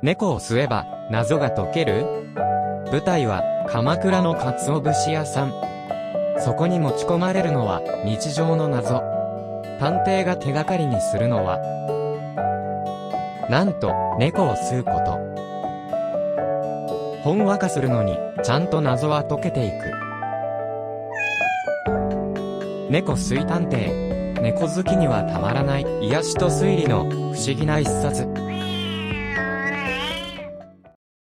猫を吸えば謎が解ける？舞台は鎌倉の鰹節屋さん。そこに持ち込まれるのは日常の謎。探偵が手がかりにするのは、なんと猫を吸うこと。ほんわかするのにちゃんと謎は解けていく。猫吸い探偵。猫好きにはたまらない癒しと推理の不思議な一冊。